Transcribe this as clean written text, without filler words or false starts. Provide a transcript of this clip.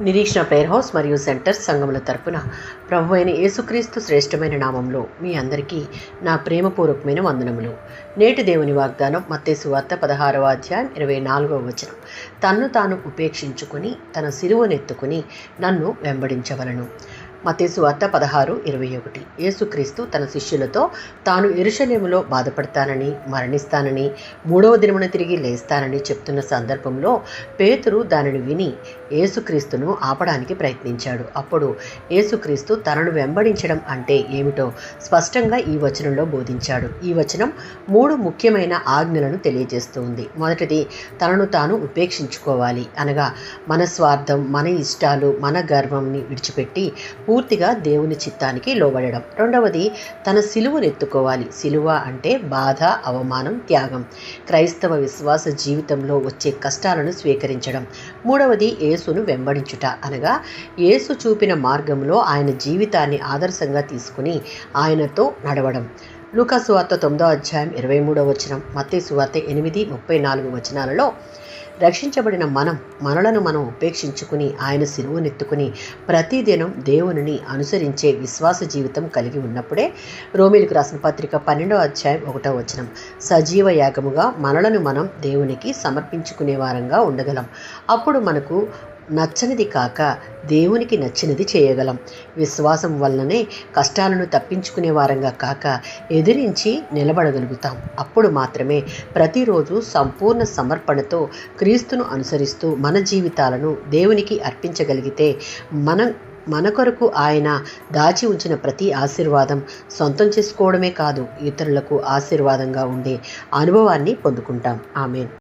నిరీక్షణ prayer house మరియు centre సంఘముల తరపున ప్రభు అయిన యేసుక్రీస్తు శ్రేష్టమైన నామంలో మీ అందరికీ నా ప్రేమపూర్వకమైన వందనములు. నేటి దేవుని వాగ్దానం మత్తయి సువార్త 16వ అధ్యాయం 24వ వచనం. తన్ను తాను ఉపేక్షించుకుని తన సిలువనెత్తుకుని నన్ను వెంబడించవలను. మత్తయి సువార్త 16:21. యేసుక్రీస్తు తన శిష్యులతో తాను యెరూషలేములో బాధపడతానని, మరణిస్తానని, 3వ దినమున తిరిగి లేస్తానని చెప్తున్న సందర్భంలో పేతురు దానిని విని యేసుక్రీస్తును ఆపడానికి ప్రయత్నించాడు. అప్పుడు యేసుక్రీస్తు తనను వెంబడించడం అంటే ఏమిటో స్పష్టంగా ఈ వచనంలో బోధించాడు. ఈ వచనం 3 ముఖ్యమైన ఆజ్ఞలను తెలియజేస్తుంది. మొదటిది, తనను తాను ఉపేక్షించుకోవాలి, అనగా మన స్వార్థం, మన ఇష్టాలు, మన గర్వంని విడిచిపెట్టి పూర్తిగా దేవుని చిత్తానికి లోబడడం. రెండవది, తన సిలువను ఎత్తుకోవాలి. సిలువ అంటే బాధ, అవమానం, త్యాగం. క్రైస్తవ విశ్వాస జీవితంలో వచ్చే కష్టాలను స్వీకరించడం. మూడవది, యేసును వెంబడించుట, అనగా యేసు చూపిన మార్గంలో ఆయన జీవితాన్ని ఆదర్శంగా తీసుకుని ఆయనతో నడవడం. లూకా సువార్త 9వ అధ్యాయం 23వ వచనం, మత్తయి సువార్త 8:34 వచనాలలో రక్షించబడిన మనలను మనం ఉపేక్షించుకుని ఆయన సిలువనెత్తుకుని ప్రతిదినం దేవునిని అనుసరించే విశ్వాస జీవితం కలిగి ఉన్నప్పుడే రోమీయులకు రాసిన పత్రిక 12వ అధ్యాయం 1వ వచనం, సజీవ యాగముగా మనలను మనం దేవునికి సమర్పించుకునే వారంగా ఉండగలం. అప్పుడు మనకు నచ్చనిది కాక దేవునికి నచ్చినది చేయగలం. విశ్వాసం వలననే కష్టాలను తప్పించుకునే వారంగా కాక ఎదిరించి నిలబడగలుగుతాం. అప్పుడు మాత్రమే ప్రతిరోజు సంపూర్ణ సమర్పణతో క్రీస్తును అనుసరిస్తూ మన జీవితాలను దేవునికి అర్పించగలిగితే మన కొరకు ఆయన దాచి ఉంచిన ప్రతి ఆశీర్వాదం సొంతం చేసుకోవడమే కాదు, ఇతరులకు ఆశీర్వాదంగా ఉండే అనుభవాన్ని పొందుకుంటాం. ఆమేన్.